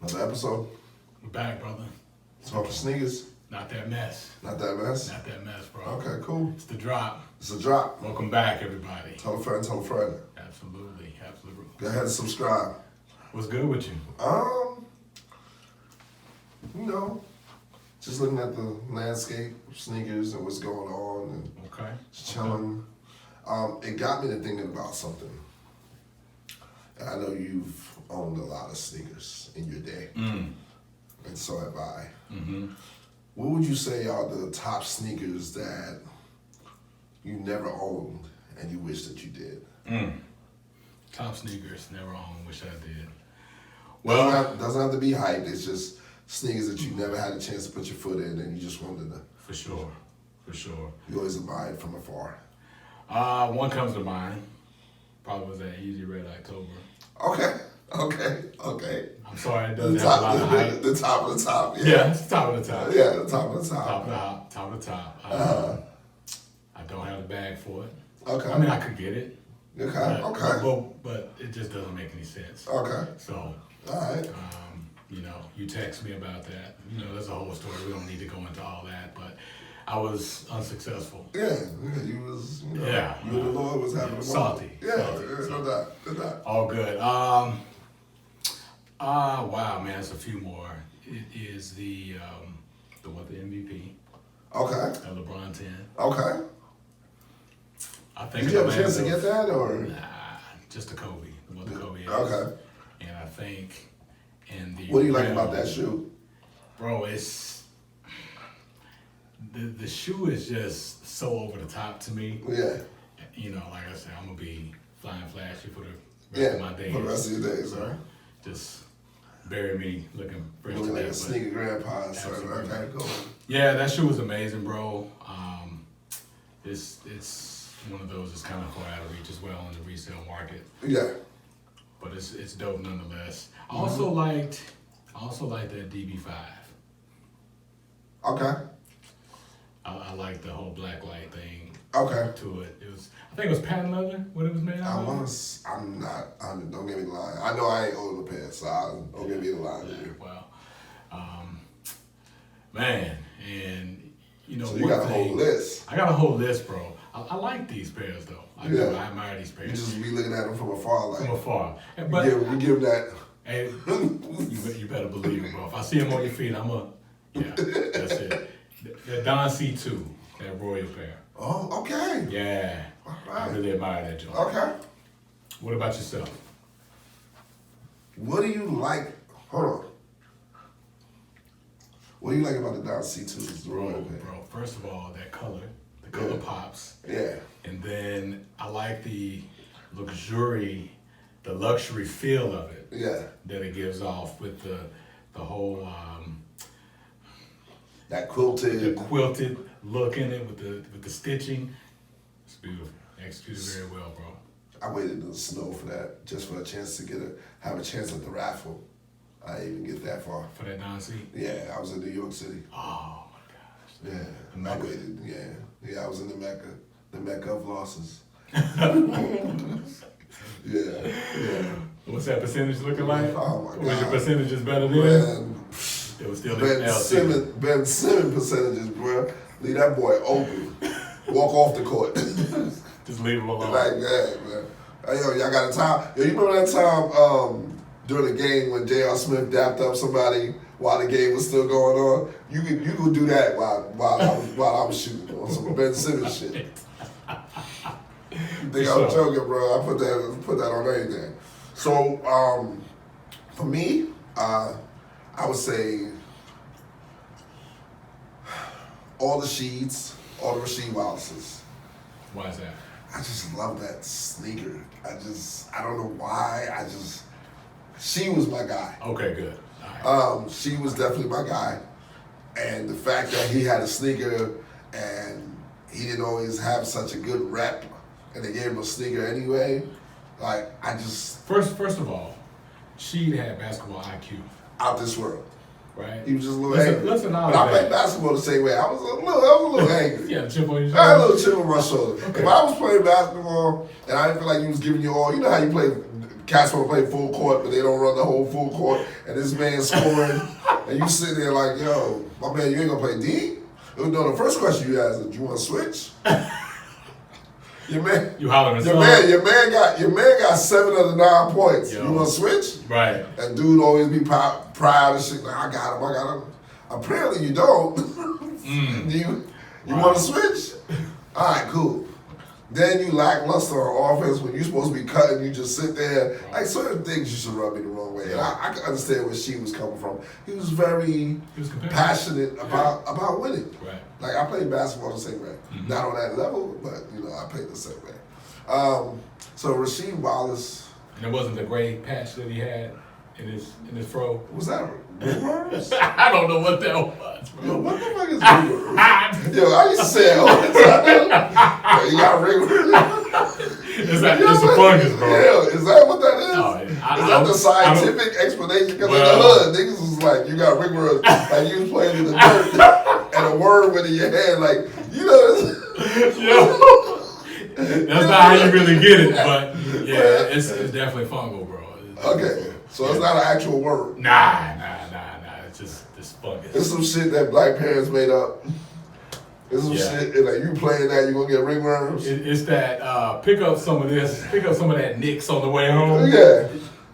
Another episode. We're back, brother. Talking sneakers. Not that mess. Not that mess? Not that mess, bro. Okay, cool. It's the drop. It's a drop. Welcome back, everybody. Tell a friend, tell a friend. Absolutely, absolutely. Go ahead and subscribe. What's good with you? You know, just looking at the landscape of sneakers and what's going on and Okay. just chilling. It got me to thinking about something. And I know you've owned a lot of sneakers in your day. And so have I. Mm-hmm. What would you say are the top sneakers that you never owned and you wish that you did? Top sneakers, never owned, wish I did. Well, doesn't have to be hyped. It's just sneakers that you never had a chance to put your foot in and you just wanted to. For sure. You always admired from afar. One comes to mind. Probably was that Easy Red October. Okay. I'm sorry, it doesn't have a lot of hype. The top of the top. Yeah, it's the top of the top. Yeah, the top of the top. Top of the top. I don't have the bag for it. Okay. I mean, I could get it. Okay. But it just doesn't make any sense. Okay. So, all right. You text me about that. There's a whole story. We don't need to go into all that, but I was unsuccessful. Yeah, you was, you and the Lord was having a salty. Salty. No doubt. All good. Wow, man, it's a few more. It is the MVP. Okay. The LeBron 10. Okay. I think. Did you have a chance to get that, or? Nah, just the Kobe. What the Kobe is. Okay. And I think in the. What do you like about that shoe? Bro, it's the shoe is just so over the top to me. Yeah. Like I said, I'm gonna be flying flashy for the rest of my days. For the rest of your days, so right? Just bury me looking fresh. Looking like a sneaker grandpa. So okay, cool. Yeah, that shoe was amazing, bro. It's one of those that's kind of far out of reach as well in the resale market. Yeah. But it's dope nonetheless. I also liked that DB5. Okay. I like the whole black light thing. Okay. To it. I think it was patent leather when it was made out of. Don't get me the line. I know I ain't old the pants, so don't get me the line. Well, man, and So you got a whole list. I got a whole list, bro. I like these pairs though. I admire these pairs. You just be looking at them from afar, like. From afar. But we give them that. Hey, you better believe it, bro. If I see them on your feet, that's it. The Don C2, that Royal pair. Oh, okay. Yeah. All right. I really admire that joint. Okay. What about yourself? What do you like? Hold on. What do you like about the Don C2s, the Royal pair? Bro, first of all, that color. The color pops. Yeah. And then I like the luxury feel of it. Yeah. That it gives off with the whole that quilted look in it with the stitching. It's beautiful. Executed very well, bro. I waited in the snow for that, just for a chance to have a chance at the raffle. I didn't even get that far. For that Don C? Yeah, I was in New York City. Oh my gosh. Yeah. I waited, yeah. I was in the Mecca of losses. Yeah. What's that percentage looking like? Oh my God. Was your percentages better than? Man, it was still Ben Simmons percentages, bro. Leave that boy open. Walk off the court. Just leave him alone. Like that, man. Hey, y'all got a time? Yo, you remember that time during the game when J.R. Smith dapped up somebody while the game was still going on? You could do that while I was shooting on some Ben Simmons shit. You think I'm joking, bro? I put that on everything. So, for me, I would say all the Rasheed Wallaces. Why is that? I just love that sneaker. I don't know why. She was my guy. Okay, good. All right. She was definitely my guy. And the fact that he had a sneaker and he didn't always have such a good rep and they gave him a sneaker anyway, like, I just... First of all, she had basketball IQ. Out this world. Right. He was just a little angry. Listen, but I played basketball the same way. I was a little angry. Yeah, chip on your shoulder. I had a little chip on my shoulder. Okay. If I was playing basketball and I didn't feel like you was giving you all, you know how you play, cats want to play full court, but they don't run the whole full court, and this man's scoring, and you sitting there like, yo, my man, you ain't gonna play D? No, the first question you asked is, do you want to switch? Your man, you hollering. Your man got 7 of the 9 points. Yo. You want to switch? Right. And dude always be proud and shit. Like, I got him. Apparently you don't. You want to switch? All right, cool. Then you lackluster on offense when you're supposed to be cutting. You just sit there. Like certain things you should rub me the wrong way. And I can understand where she was coming from. He was very passionate about winning. Right. Like I played basketball the same way. Not on that level, but I played the same way. So Rasheed Wallace. And it wasn't the great patch that he had in his fro. Was that ringworms? I don't know what that was, bro. Yo, what the fuck is ringworms? Yo, I used to say it all the time. Yo, you got ringworms. It's a fungus, bro. Yeah, is that what that is? No, is that the scientific explanation? Because in the hood, niggas was like, you got ringworms, like you was playing in the dirt, and a worm went in your hand, like, you know. That's not how you really get it, but yeah, it's definitely fungal, bro. Okay, so it's not an actual word. Nah. It's just this fungus. It's some shit that black parents made up. It's some shit, and like you playing that, you gonna get ringworms. It's that pick up some of that nicks on the way home. Yeah.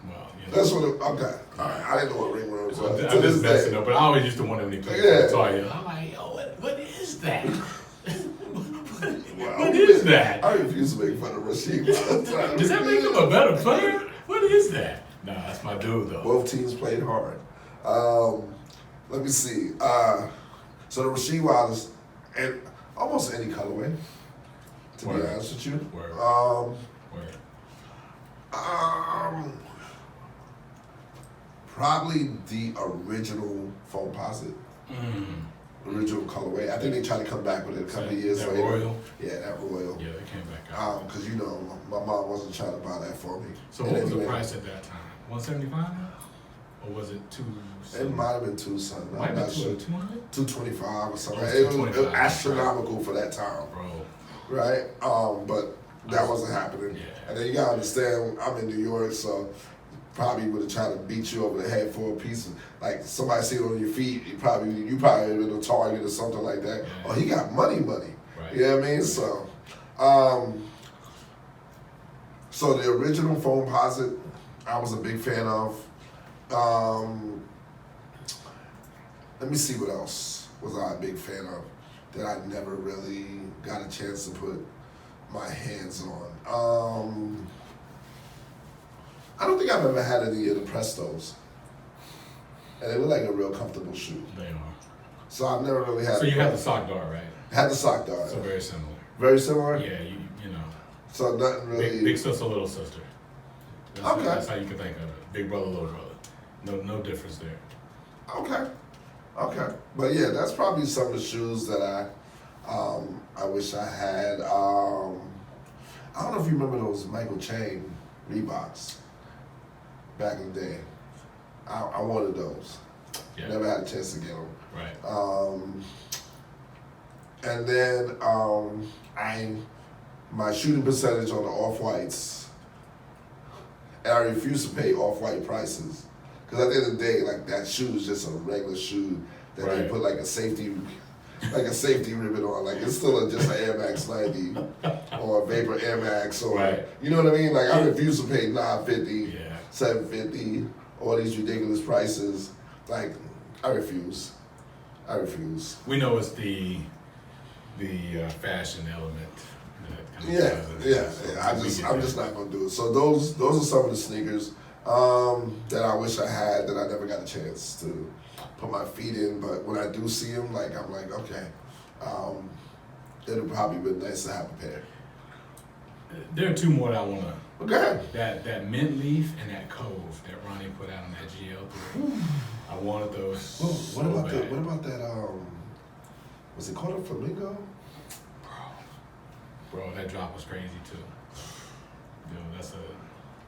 Well, that's what. Okay. All right. I didn't know what ringworms was. I'm just messing up, but I always used to wonder when he played the toilet. I'm like, yo, what is that? What is that? I refuse to make fun of Rasheed. Does that make him a better player? What is that? Nah, that's my dude though. Both teams played hard. Let me see. So the Rasheed Wallace, and almost any colorway, to be honest with you. Word. Probably the original Foamposite. Original colorway. I think they tried to come back with it a couple of years later. Royal? Yeah, that Royal. Yeah, they came back out. Because my mom wasn't trying to buy that for me. So what was the price at that time? $175? Or was it $2? It might have been $2 something. Might I'm have not been sure. $225 or something. It was astronomical for that time. Bro. Right? But that wasn't happening. Yeah. And then you gotta understand, I'm in New York, so probably would have tried to beat you over the head for a piece of, like somebody sitting on your feet, you probably been a target or something like that. Yeah. Oh, he got money. Right. You know what I mean? So the original Foamposite, I was a big fan of. Let me see what else was I a big fan of that I never really got a chance to put my hands on. I don't think I've ever had any of the Prestos. And they look like a real comfortable shoe. They are. So I've never really had. So you had the sock dart, right? Had the sock dart. So very similar. Very similar? Yeah, you know. So nothing really. Big sister, little sister. Okay. That's how you can think of it. Big brother, little brother. No difference there. Okay. But yeah, that's probably some of the shoes that I wish I had. I don't know if you remember those Michael Chain Reeboks back in the day. I wanted those. Yeah. Never had a chance to get them. Right. And then my shooting percentage on the Off-Whites, and I refuse to pay Off-White prices. Because at the end of the day, like that shoe is just a regular shoe that they put like a safety ribbon on. Like it's still just an Air Max 90 or a Vapor Air Max or you know what I mean? Like I refuse to pay $950, $750, all these ridiculous prices. Like I refuse. We know it's the fashion element. I'm just not gonna do it. So those are some of the sneakers that I wish I had that I never got a chance to put my feet in. But when I do see them, like I'm like, okay, it'll probably be nice to have a pair. There are two more that I wanna. Okay. That mint leaf and that cove that Ronnie put out on that GL3. I wanted those. What about that? Was it called a flamingo? Bro, that drop was crazy too. That's a.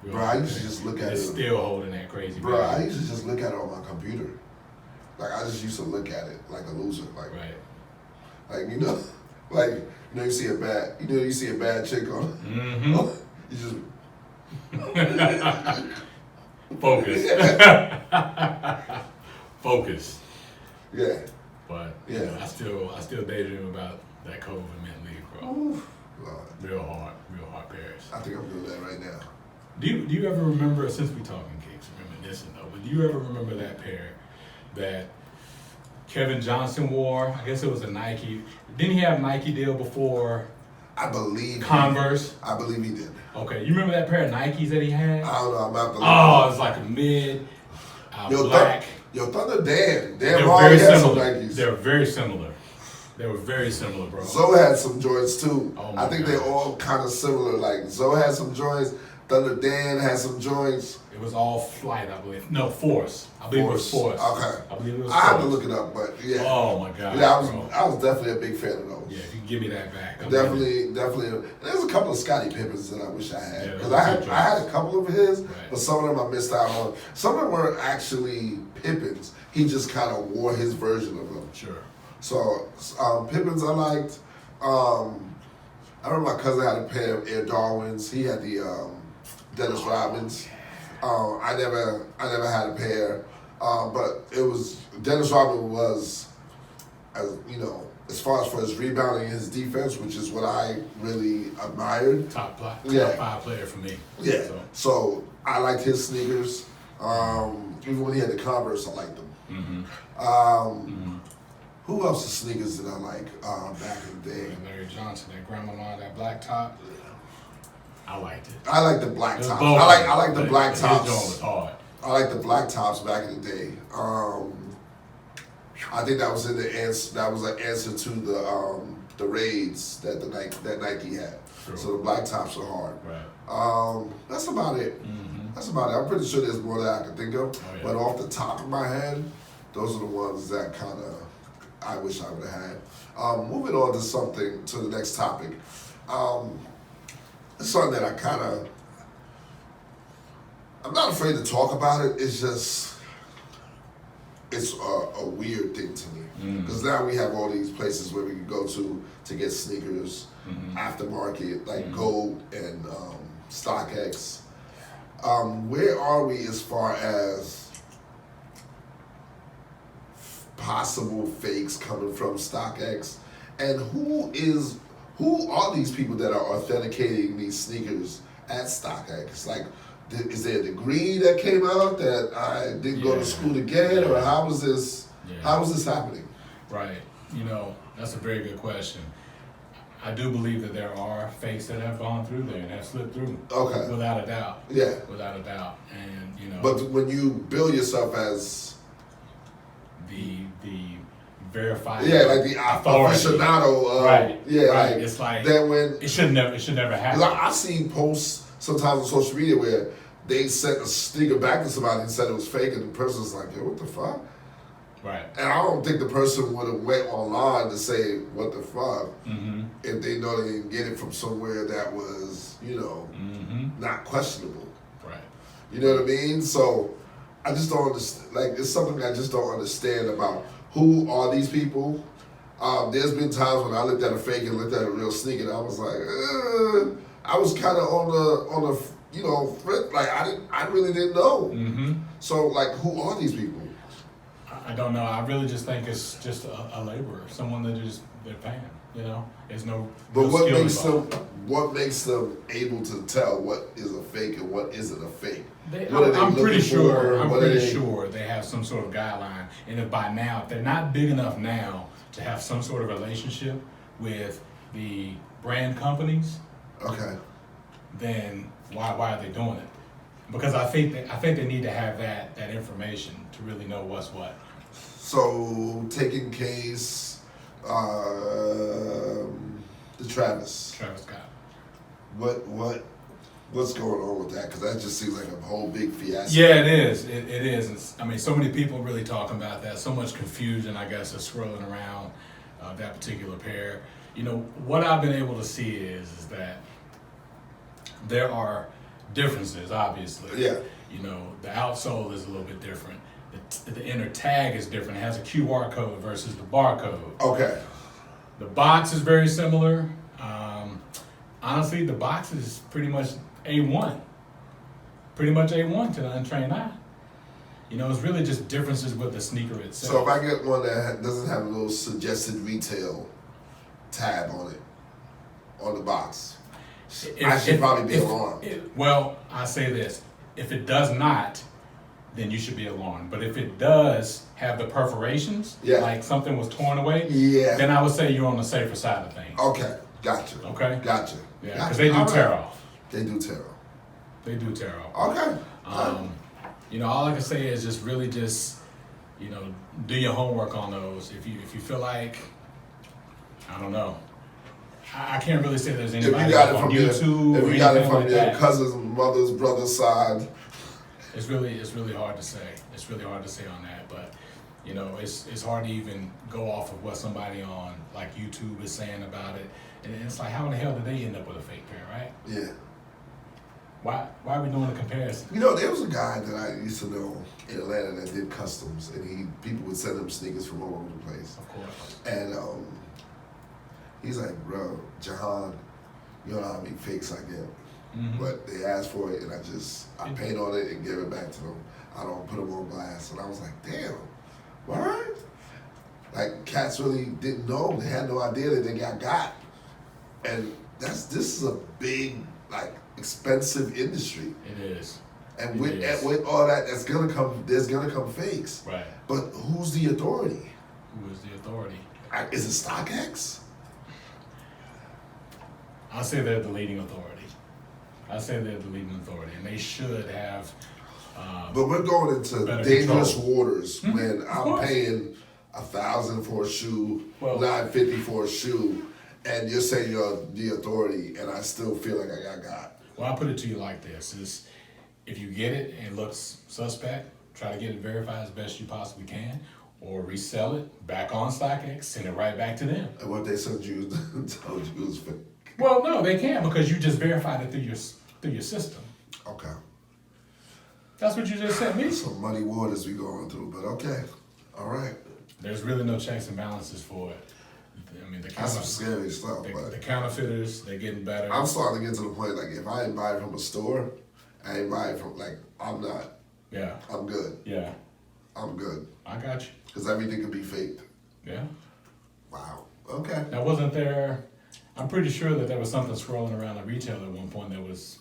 Bro, I used to just look at it. It's still holding that crazy. Bro, I used to just look at it on my computer. Like I just used to look at it like a loser. Like Right. like you see a bad chick on. Mm-hmm. You just Focus. Focus. yeah. But Yeah. you know, I still daydream about that COVID meant league, bro. Ooh, Lord. Real hard pairs. I think I'm doing that right now. Do you ever remember, since we talking kicks, reminiscing though, but do you ever remember that pair that Kevin Johnson wore? I guess it was a Nike. Didn't he have a Nike deal before I believe Converse? I believe he did. Okay, you remember that pair of Nikes that he had? I don't know. I'm about to look. Oh, it's like a mid black. Thunder Dan. They Dan were Hall very had some similar. Nikes. They were very similar. They were very similar, bro. Zoe had some joints too. Oh my I think gosh. they're all kind of similar. Like Zoe had some joints. Thunder Dan had some joints. It was all Flight, I believe. No, Force. I believe it was Force. Okay. I believe it was I have to Force. look it up, but yeah. Oh my god. Yeah, bro. I was definitely a big fan of those. Yeah, if you can give me that back. I'm Definitely. And there's a couple of Scottie Pippens that I wish I had. Yeah, Because those I are good had a couple of his, Right. but some of them I missed out on. Some of them weren't actually Pippens. He just kind of wore his version of them. Sure. So Pippins I liked. I remember my cousin had a pair of Air Darwins. He had the Dennis Rodmans. I never had a pair, but it was Dennis Rodman was, as far as for his rebounding and his defense, which is what I really admired. Top 5 player for me. Yeah. So I liked his sneakers. Even when he had the Converse, I liked them. Mm-hmm. Who else's sneakers did I like back in the day? Larry Johnson, that grandmama, that black top. I liked it. I like the black It was tops. bold, I like the but black his tops. joint was hard. I like the black tops back in the day. I think that was an answer to the raids that Nike had. Sure. So the black tops are hard. Right. That's about it. Mm-hmm. That's about it. I'm pretty sure there's more that I can think of, Oh, yeah. but off the top of my head, those are the ones that kind of I wish I would have had. Moving on to the next topic. It's something that I'm not afraid to talk about it. It's just, it's a weird thing to me. Because now we have all these places where we can go to get sneakers, aftermarket, like Gold and StockX. Where are we as far as possible fakes coming from StockX? And who are these people that are authenticating these sneakers at StockX? Like, is there a degree that came out that I didn't go to school to get, or how was this? Yeah. How was this happening? Right. That's a very good question. I do believe that there are fakes that have gone through there and have slipped through. Okay. Without a doubt. Yeah. Without a doubt. And But when you bill yourself as the verified like the authority. aficionado, Right. Yeah, right. like It's like that when it should never happen. I've seen posts sometimes on social media where they sent a sneaker back to somebody and said it was fake, and the person's like, "Yo, what the fuck?" Right. And I don't think the person would have went online to say what the fuck if they know they didn't get it from somewhere that was, not questionable. Right. You know what I mean? So I just don't understand. Like, it's something I just don't understand about who are these people. There's been times when I looked at a fake and looked at a real sneaker, and I was like, I was kind of on the like I really didn't know. Mm-hmm. So like, who are these people? I don't know. I really just think it's just a laborer, someone that they're paying. There's no. But no what skill makes involved. what makes them able to tell what is a fake and what isn't a fake? I'm pretty sure. I'm pretty they... sure they have some sort of guideline, and if by now, if they're not big enough now to have some sort of relationship with the brand companies, Okay. then why are they doing it? Because I think they need to have that information to really know what's what. So taking case, the Travis Scott. What's going on with that? Because that just seems like a whole big fiasco. Yeah, it is. It is. So many people really talking about that. So much confusion, I guess, is swirling around that particular pair. What I've been able to see is that there are differences, obviously. Yeah. The outsole is a little bit different. the inner tag is different. It has a QR code versus the barcode. Okay. The box is very similar. Honestly, the box is pretty much A1. Pretty much A1 to the untrained eye. You know, it's really just differences with the sneaker itself. So if I get one that doesn't have a little suggested retail tab on it, on the box, I should probably be alarmed. Well, I say this. If it does not, then you should be alarmed. But if it does have the perforations, like something was torn away, then I would say you're on the safer side of things. Okay, gotcha. Okay? Gotcha. Yeah, because they do tear off. They do tear off. They do tear off. Okay. You know, all I can say is just really just, you know, do your homework on those. If you feel like, I don't know. I can't really say there's anybody if you got it on from YouTube if or you got it anything from like your that. cousin's, mother's, brother's side. It's really hard to say. It's really hard to say on that, but you know, it's hard to even go off of what somebody on like YouTube is saying about it. And it's like, how in the hell did they end up with a fake pair, right? Yeah. Why are we doing a comparison? You know, there was a guy that I used to know in Atlanta that did customs, and people would send him sneakers from all over the place. Of course. And he's like, bro, Jahan, you don't know how many fakes I get. Mm-hmm. But they asked for it, and I paint on it and give it back to them. I don't put them on glass. And I was like, damn, what? Like, cats really didn't know. They had no idea that they got. And this is a big, like, expensive industry. It is. And with all that, there's gonna come fakes. Right. But who's the authority? Who is the authority? Is it StockX? I'll say they're the leading authority. And they should have. But we're going into dangerous waters when I'm course. paying $1,000 for a shoe, Well, $950 for a shoe, and you're saying you're the authority, and I still feel like I got. Well, I'll put it to you like this: is if you get it and it looks suspect, try to get it verified as best you possibly can, or resell it back on StockX, send it right back to them. And what they sent you told you was fake. Well, no, they can't because you just verified it through your system. Okay. That's what you just sent me. Some muddy waters we going through, but okay. All right. There's really no checks and balances for it. I mean, That's some scary stuff, but the counterfeiters, they're getting better. I'm starting to get to the point, like, if I ain't buy it from a store, I ain't buy it from, like, I'm not. Yeah. I'm good. Yeah. I'm good. I got you. Because everything could be faked. Yeah. Wow. Okay. Now, wasn't there, I'm pretty sure that there was something swirling around the retail at one point that was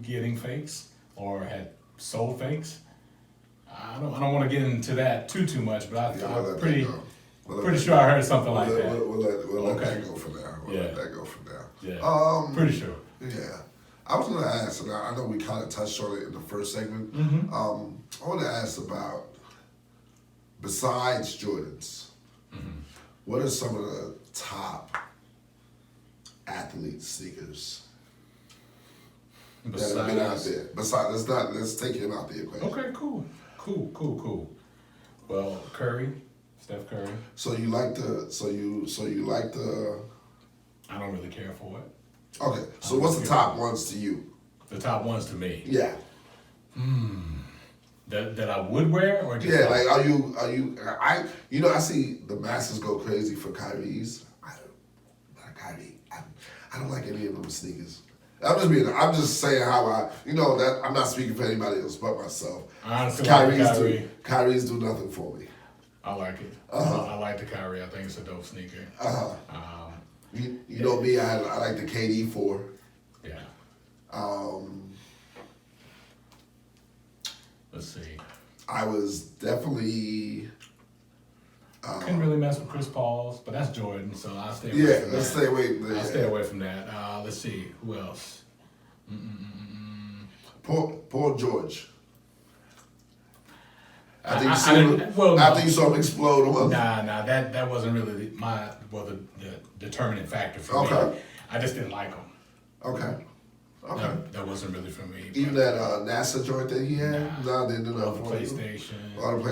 getting fakes or had sold fakes. I don't want to get into that too much, but I'm pretty sure I heard something like that. We'll let that go for now. Let that go for now. Yeah. Pretty sure. Yeah. I was going to ask, and I know we kind of touched on it in the first segment. Mm-hmm. I want to ask about, besides Jordans, what are some of the top athlete sneakers that have been out there? Besides, let's take him out the equation. Okay, cool. Well, Steph Curry. So you like the I don't really care for it. Okay, so what's the top ones to you? The top ones to me. Yeah. That I would wear or just like are you I see the masses go crazy for Kyrie's. I don't like any of them sneakers. I'm just saying how that I'm not speaking for anybody else but myself. I honestly like Kyrie's do nothing for me. I like it. I like the Kyrie. I think it's a dope sneaker. You know me, I like the KD 4. Yeah. Let's see. I was definitely couldn't really mess with Chris Paul's, but that's Jordan, so I'll stay away from that. Let's stay away. I'll stay away from that. Let's see. Who else? Paul George. After you saw him explode on Nah, that wasn't really the determining factor for me. I just didn't like him. Okay. That wasn't really for me. Even that NASA joint that he had? Nah, they didn't do nothing for you? PlayStation. None of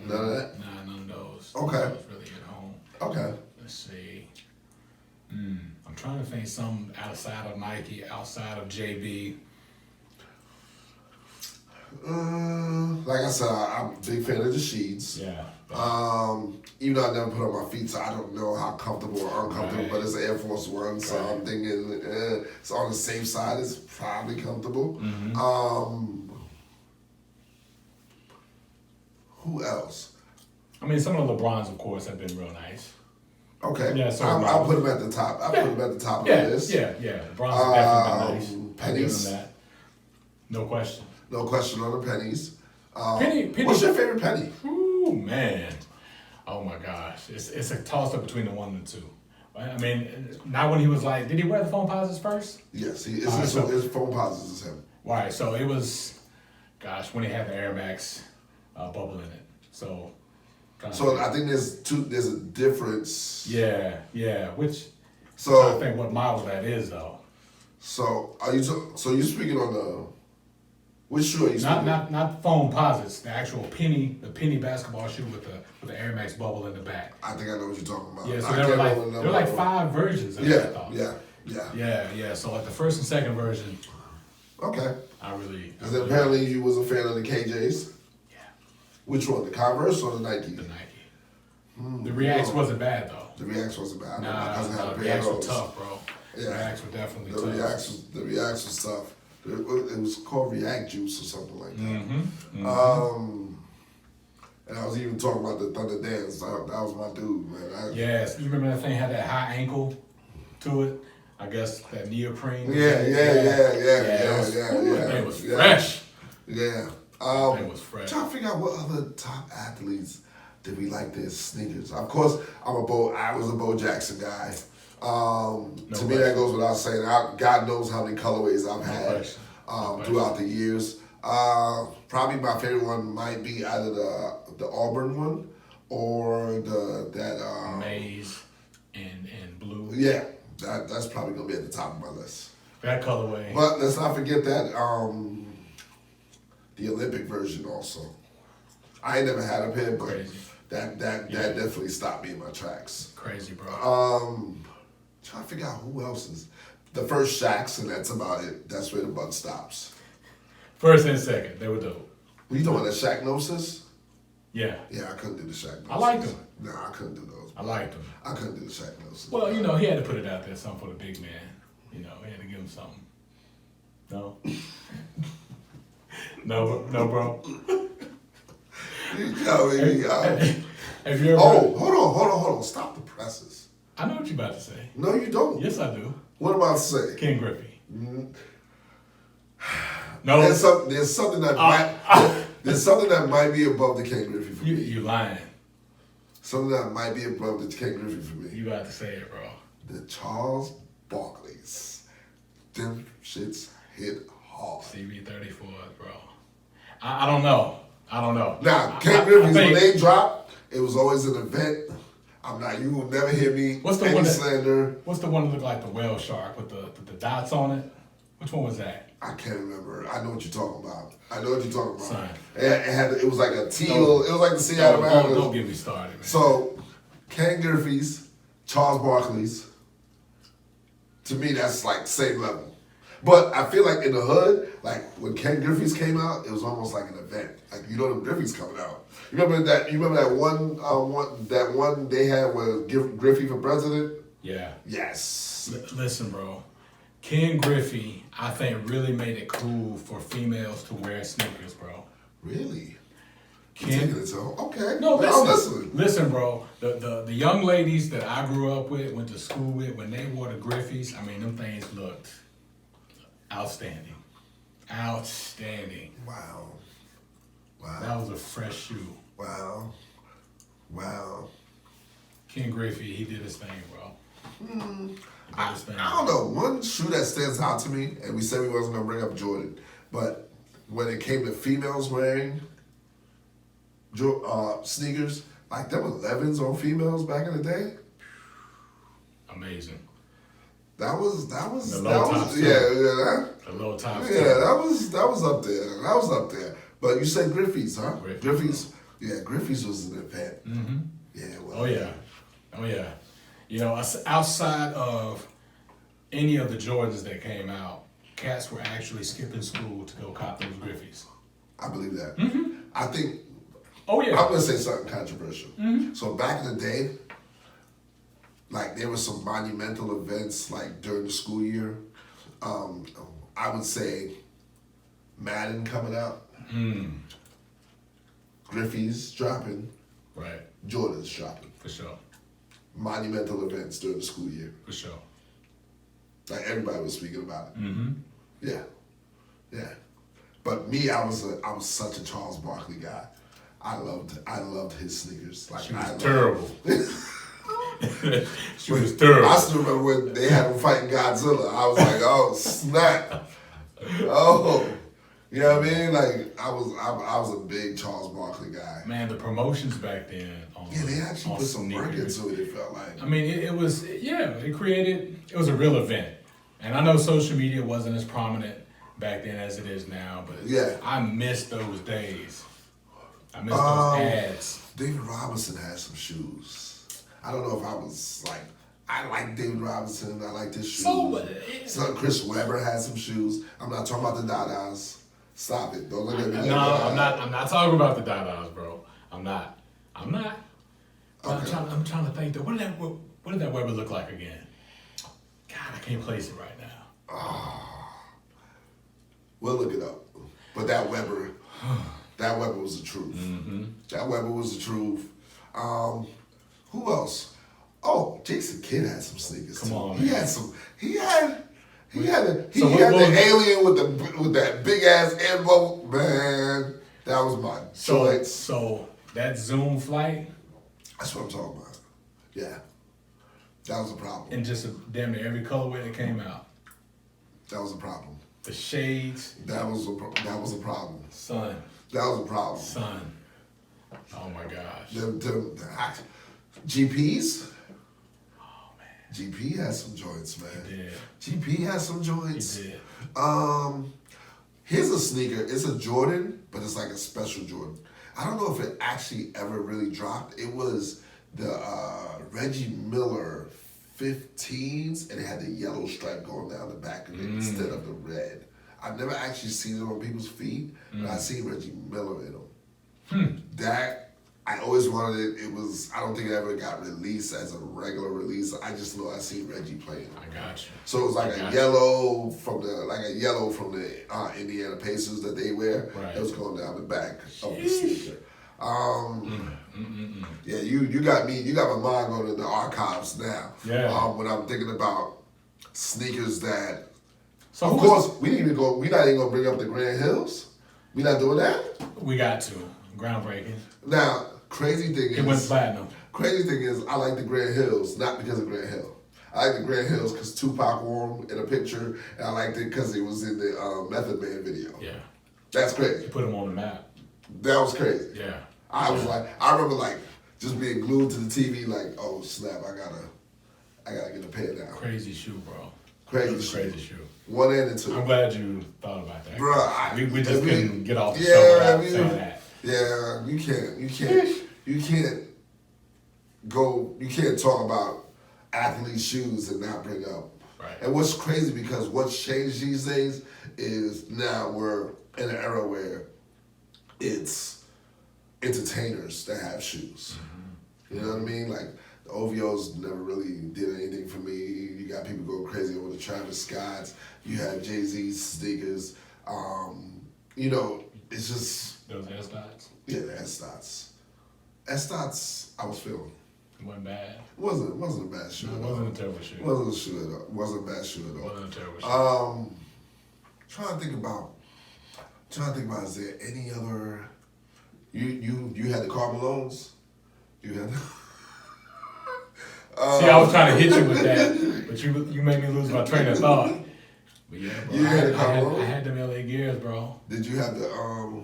that? Nah, none of those. Okay. That was really at home. Okay. Let's see. I'm trying to think something outside of Nike, outside of JB. Like I said, I'm a big fan of the Rasheeds. Yeah. Even though I never put on my feet, so I don't know how comfortable or uncomfortable, Right. but it's an Air Force One, so Right. I'm thinking it's on the safe side. It's probably comfortable. Mm-hmm. Who else? I mean, some of the LeBrons, of course, have been real nice. Okay, Yeah, so I'll put him at the top. I'll put him at the top of the list. Yeah. LeBron's have definitely been nice. I'll give Pennies. him that. No question. No question on the pennies. Penny. What's your favorite penny? Ooh, man. Oh my gosh. It's a toss up between the 1 and 2. I mean, not when he was like, did he wear the foam posits first? Yes, his phone posits is him. Right, so it was, gosh, when he had the Air Max bubble in it. So I think there's a difference. Yeah. Which, So I think what model that is though. So so you're speaking on the which shoe are you speaking? Not foam posits, the actual penny basketball shoe with the Air Max bubble in the back. I think I know what you're talking about. Yeah, so there were like 5 versions of that. Yeah. So like the first and second version. Okay. And then apparently you was a fan of the KJs. Yeah. Which one, the Converse or the Nike? The Nike. The Reacts wasn't bad though. The Reacts wasn't bad. Nah, the Reacts were tough, bro. Yeah. Reacts were definitely tough. The Reacts was tough. It was called React Juice or something like that. And I was even talking about the Thunder Dance. That was my dude, man. Yes, you remember that thing had that high ankle to it? I guess that neoprene. Yeah. That thing was fresh. Yeah. That was fresh. Trying to figure out what other top athletes did we like their sneakers. Of course, I was a Bo Jackson guy. To me, that goes without saying. God knows how many colorways I've had throughout the years. Probably my favorite one might be either the Auburn one or that maize and blue. Yeah, that's probably gonna be at the top of my list. That colorway. But let's not forget that the Olympic version also. I ain't never had a pair, but Crazy. that definitely stopped me in my tracks. Crazy, bro. Trying to figure out who else is the first Shaqs, and that's about it. That's where the buck stops. First and second, they were dope. Were you doing the Shaq Gnosis? Yeah. Yeah, I couldn't do the Shaq Gnosis. I liked them. Nah, I couldn't do those. I liked them. I couldn't do the Shaq Gnosis. Well, he had to put it out there, something for the big man. He had to give him something. No? No, bro. Have you ever... Oh, hold on. Stop the presses. I know what you're about to say. No, you don't. Yes, I do. What am I to say? Ken Griffey. No. There's something that might be above the Ken Griffey for me. You lying. Something that might be above the Ken Griffey for me. You about to say it, bro. The Charles Barkleys. Them shits hit hard. CB34, bro. I don't know. Now, Ken Griffey's, when they dropped, it was always an event. You will never hear me slander. What's the one that looked like the whale shark with the dots on it? Which one was that? I can't remember. I know what you're talking about. Son. It was like a teal. It was like the Seattle Mariners. Don't get me started, man. So, Ken Griffey's, Charles Barkley's, to me, that's like same level. But I feel like in the hood, like when Ken Griffey's came out, it was almost like an event. Like the Griffey's coming out. You remember that one they had with Griffey for president? Yeah. Yes. Listen, bro. Ken Griffey, I think, really made it cool for females to wear sneakers, bro. Really? Ken, okay. No, I'm listening. Listen, bro. The young ladies that I grew up with, went to school with, when they wore the Griffies, I mean, them things looked outstanding. Wow. That was a fresh shoe. Wow. Ken Griffey, he did his thing, bro. I don't know. One shoe that stands out to me, and we said we wasn't going to bring up Jordan, but when it came to females wearing sneakers, like them 11s on females back in the day. Amazing. The low top. Yeah, that was up there. But you said Griffey's, huh? Griffey's. Yeah, Griffey's was an event. Mm-hmm. Yeah. Well, Oh yeah. Outside of any of the Jordans that came out, cats were actually skipping school to go cop those Griffies. I believe that. Mm-hmm. I think. Oh yeah. I'm gonna say something controversial. Mm-hmm. So back in the day, like there were some monumental events like during the school year. I would say Madden coming out, Griffey's dropping, Right. Jordan's dropping. For sure. Monumental events during the school year. For sure. Like everybody was speaking about it. Mm-hmm. Yeah, yeah. But me, I was such a Charles Barkley guy. I loved his sneakers. Like She was I terrible. She was terrible. I still remember when they had him fighting Godzilla. I was like, oh snap! Oh, you know what I mean? Like I was a big Charles Barkley guy. Man, the promotions back then. Yeah, they actually put some work sneakers. into it. It felt like. I mean, it was it was a real event, and I know social media wasn't as prominent back then as it is now, but Yeah. I miss those days. I miss those ads. David Robinson had some shoes. I don't know if I was like, I like David Robinson. I like his shoes. So Chris Webber had some shoes. I'm not talking about the Dadas. Stop it. Don't look at me. No, I'm not talking about the Dadas, bro. I'm not. But Okay. I'm trying to think. What did that Webber look like again? God, I can't place it right now. We'll look it up. But that Weber was the truth. Mm-hmm. That Weber was the truth. Who else? Oh, Jason Kidd had some sneakers. Come too. on, He man. had some. He had the what- alien with that big ass elbow. Man, that was my joints. So that Zoom flight That's what I'm talking about. Yeah, that was a problem. and just damn near every colorway that came out. That was a problem. The shades, That was a problem. son. That was a problem. Son. Oh my gosh. GPs. Oh man. GP has some joints, man. He did. GP has some joints. He did. Here's a sneaker. It's a Jordan, but it's like a special Jordan. I don't know if it actually ever really dropped. It was the Reggie Miller 15s, and it had the yellow stripe going down the back of it instead of the red. I've never actually seen it on people's feet, but I seen Reggie Miller in them. That I always wanted it. It was, I don't think it ever got released as a regular release. I just know I seen Reggie playing. I got you. So it was like a yellow from the Indiana Pacers that they wear. Right. It was going down the back of the sneaker. Yeah, you got me. You got my mind going in the archives now. Yeah. When I'm thinking about sneakers that. So Of course, we didn't even go. We're not even gonna bring up the Grand Hills. We not doing that. we got to. Groundbreaking. Now, crazy thing It went is, platinum. I like the Grand Hills, not because of Grand Hill. I like the Grand Hills because Tupac wore them in a picture, and I liked it because it was in the Method Man video. Yeah. That's crazy. Put him on the map. That was crazy. Yeah. I was like, I remember like just being glued to the TV, like, oh snap, I gotta get a pair now. Crazy shoe, bro. Crazy It was a shoe. crazy shoe. One and a two. I'm glad you thought about that. Bruh, we just couldn't get off the yeah, show without I mean, saying that. Yeah, you can't talk about athlete shoes and not bring up. Right. And what's crazy because what's changed these days is now we're in an era where it's entertainers that have shoes. Mm-hmm. You know what I mean? Like the OVOs never really did anything for me. You got people going crazy over the Travis Scotts. You had Jay-Z's sneakers. You know, it's just Those S-Dots. yeah, the S-Dots. S-Dots, I was feeling. It wasn't bad. It wasn't a bad shoe No, at it all. wasn't a terrible shoe. It wasn't a shoe at all. It wasn't a bad shoe at It all. wasn't a terrible shoe. Trying to think about is there any other you had the Carmelones? You had See, I was trying to hit you with that, but you made me lose my train of thought. But yeah, bro, You had a I Carmelo? had them LA Gears, bro. Did you have the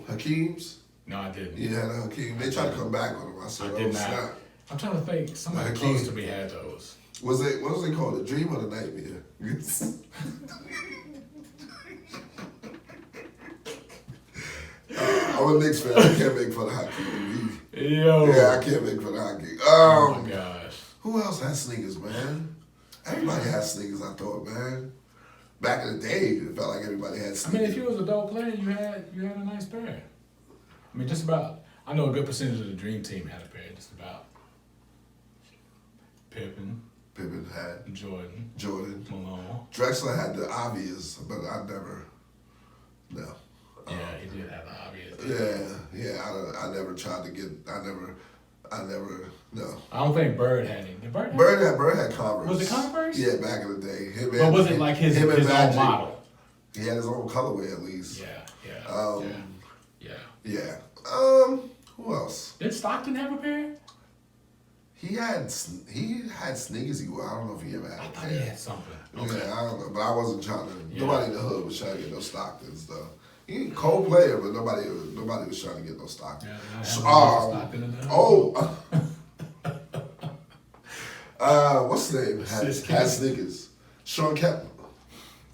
Hakeems? No, I didn't. You had a Hakeem. They tried to come back on them. I said, I did oh not. snap. I'm trying to think. Somebody Like, close to me had those. What was they called? The Dream or the Nightmare? I'm a Knicks fan. I can't make fun of Hakeem. Yo. Yeah, I can't make fun of Hakeem. Oh my gosh. Who else has sneakers, man? Everybody has sneakers, I thought, man. Back in the day, it felt like everybody had I sneakers. mean, if you was a dope player, you had a nice pair. I mean, just about. I know a good percentage of the Dream Team had a pair. Just about. Pippen had Jordan. Malone. Drexler had the obvious, but I never. No. Yeah, he did have the obvious. Yeah. I never tried to get. I never. No. I don't think Bird had any. Did Bird have Bird had Converse. Was it Converse? Yeah, back in the day. But was it like his own model? He had his own colorway at least. Yeah. Who else? Did Stockton have a pair? He had sneakers he wore. I don't know if he ever had I a thought pair. he had something. Okay. Yeah, I don't know. But I wasn't trying to nobody in the hood was trying to get no Stocktons though. He a cold player, but nobody was trying to get no Stockton. Yeah, Stockton in the hood. What's his name? Had sneakers. Sean Kemp.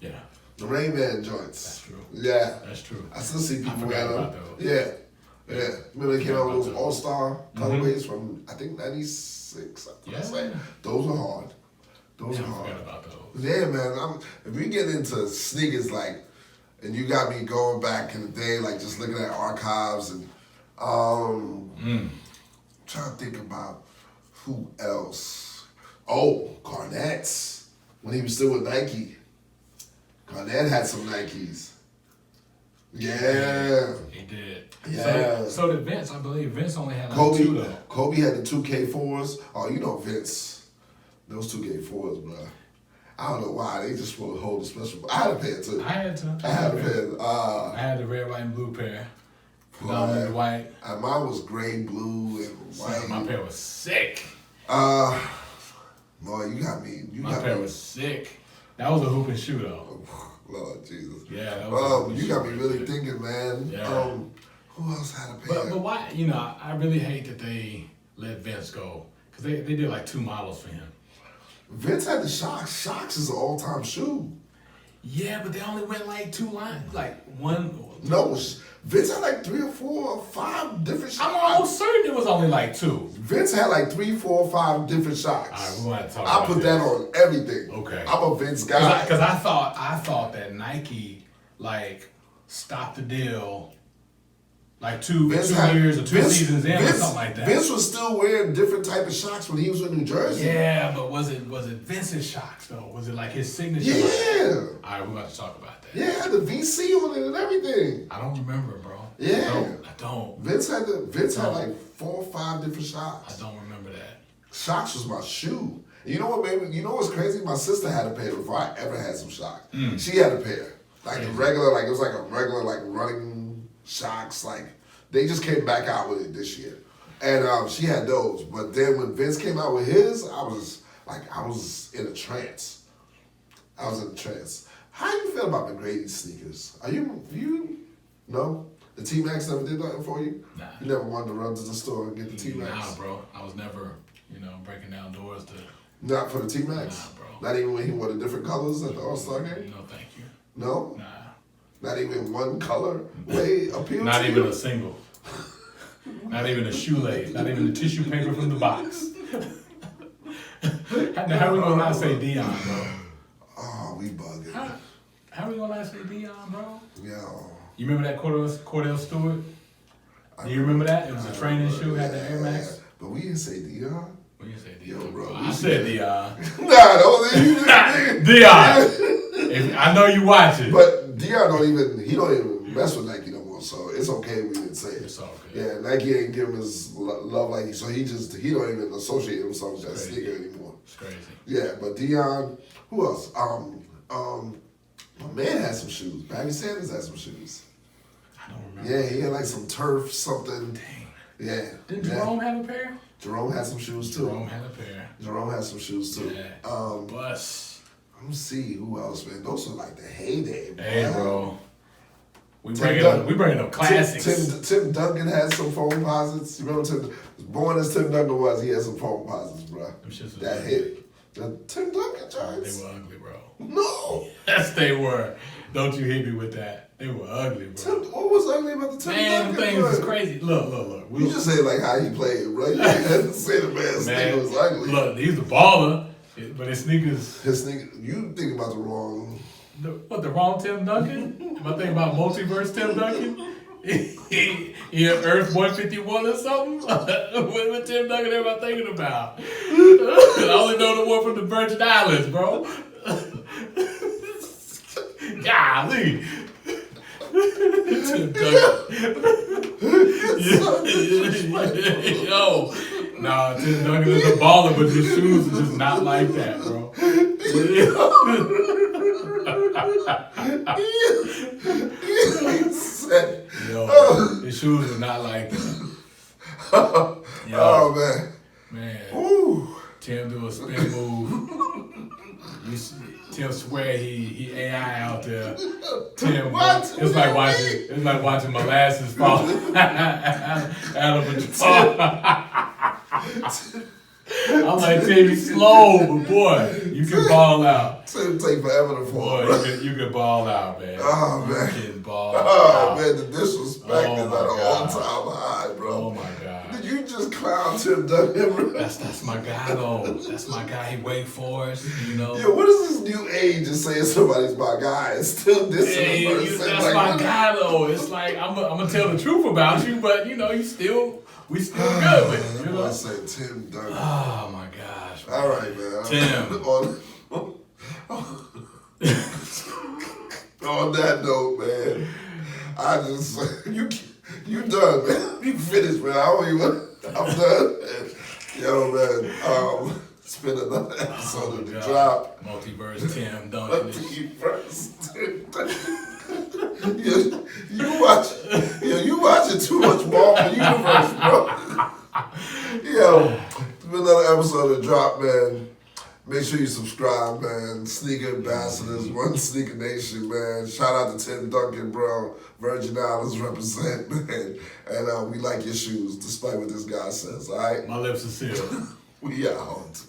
Yeah. The Rain Man joints. That's true. Yeah. That's true. I still see people wear them. Yeah. Remember they came out with those All-Star colorways from, I think, 96. Those were hard. Those were hard. I forgot about those. Yeah, man. If we get into sneakers, like, and you got me going back in the day, like just looking at archives and trying to think about who else. Oh, Garnett's. When he was still with Nike. Garnett had some Nikes. Yeah. He did. Yeah. So did Vince. I believe Vince only had like two though. Kobe had the 2K4s. Oh, you know Vince. Those 2K4s, bro. I don't know why. They just want to hold a special. I had a pair too. I had to. I had a pair. I had the red, white, and blue pair. The white. Mine was gray, blue, and white. My pair was sick. Boy, you got me. My pair was sick. That was a hoop and shoe though. Lord Jesus. Yeah, that was you got me really thinking, man. Yeah. Who else had a pair? But why? You know, I really hate that they let Vince go because they did like 2 models for him. Vince had the Shocks. Shocks is an all-time shoe. Yeah, but they only went like 2 lines, like one. No, Vince had like 3 or 4 or 5 different Shocks. I'm almost certain it was only like 2. Vince had like 3, 4, or 5 different Shocks. All right, we're going to talk I about put this. that on everything. Okay. I'm a Vince guy. Because I thought that Nike like stopped the deal like two years or 2 seasons in or something like that. Vince was still wearing different type of Shocks when he was in New Jersey. Yeah, but was it Vince's Shocks though? Was it like his signature? Yeah. All right, we're about to talk about that. Yeah, the VC on it and everything. I don't remember, bro. Yeah. I don't. Vince had like 4 or 5 different Shocks. I don't remember that. Shocks was my shoe. You know what, baby? You know what's crazy? My sister had a pair before I ever had some Shocks. She had a pair. Like a regular, like it was like a regular, like running Shocks. Like they just came back out with it this year. And she had those. But then when Vince came out with his, I was in a trance. I was in a trance. How you feel about McGrady's sneakers? No? The T-Max never did nothing for you? Nah. You never wanted to run to the store and get the T-Max? Nah, bro. I was never, breaking down doors to... Not for the T-Max? Nah, bro. Not even when he wore the different colors at the All-Star game? No, thank you. No? Nah. Not even one color way appealed Not to even you? a single. Not even a shoelace. Not even the tissue paper from the box. How we gonna not say Dion, bro? Oh, we bugging. How we gonna not say Dion, bro? Yo. You remember that Cordell Stewart? Do you remember that? It was a training shoe, had the Air Max. But we didn't say Dion. We didn't say Dion. Yo, bro. I said Dion. Nah, don't you didn't. Dion. I know you watching. But Dion don't even mess with Nike no more, so it's okay we didn't say it. It's all good. Yeah, Nike ain't give him his love like he, so he don't even associate himself with that sneaker anymore. It's crazy. Yeah, but Dion, who else? My man had some shoes. Barry Sanders had some shoes. I don't remember. Yeah, he had like some turf something. Dang. Yeah. Didn't Jerome have a pair? Jerome had some shoes too. Jerome had a pair. Jerome had some shoes too. Yeah. Bus. Let me see who else, man. Those are like the heyday, bro. Hey, bro. We bringing up classics. Tim Duncan had some foam posits. You remember born as Tim Duncan was, he had some foam posits, bro. That hit. The Tim Duncan joints. They were ugly, bro. No. Yes, they were. Don't you hit me with that. They were ugly, bro. What was ugly about the Tim Duncan? Man, the things is crazy. Look. You just say like how he played, bro. You didn't have to say the man's sneaker was ugly. Look, he's a baller, but his sneakers. You think about the wrong. The wrong Tim Duncan? Am I thinking about multiverse Tim Duncan? He in Earth 151 or something? What Tim Duncan am I thinking about? I only know the one from the Virgin Islands, bro. Golly. Tim Duncan. Yo. Nah, Tim Duncan is a baller, but his shoes are just not like that, bro. Yo, his shoes are not like that. Yo, oh man. Man. Ooh. Tim do a spin move. Tim swear he AI out there. Tim, What? it's like watching molasses fall out of a jar. I'm like, Tim, you slow, but boy, you can ball out. Tim take forever to fall. Boy, you can ball out, man. Oh man. You can ball Oh out. man, the disrespect is at an all-time high, bro. Oh my God. Did you just clown Tim Duncan, bro? That's my guy though. That's my guy. He Wake Forest, you know. Yeah, what is this new age of saying somebody's my guy and still dissing Hey, the person? that's Like, my guy though. It's like I'm gonna tell the truth about you, but you know, we still good with it. You know. I say Tim Duncan. Oh my gosh. All right, man. Tim. On that note, man, I just you done, man. You finished, man. I'm done. Yo, man. It's been another episode of The Drop. Multiverse Tim Duncan. Multiverse Tim Duncan. You watching too much Marvel Universe, bro. Yo, it's been another episode of The Drop, man. Make sure you subscribe, man. Sneaker Ambassadors, Run Sneaker Nation, man. Shout out to Tim Duncan, bro. Virgin Islands represent, man. And we like your shoes, despite what this guy says, all right? My lips are sealed. We out.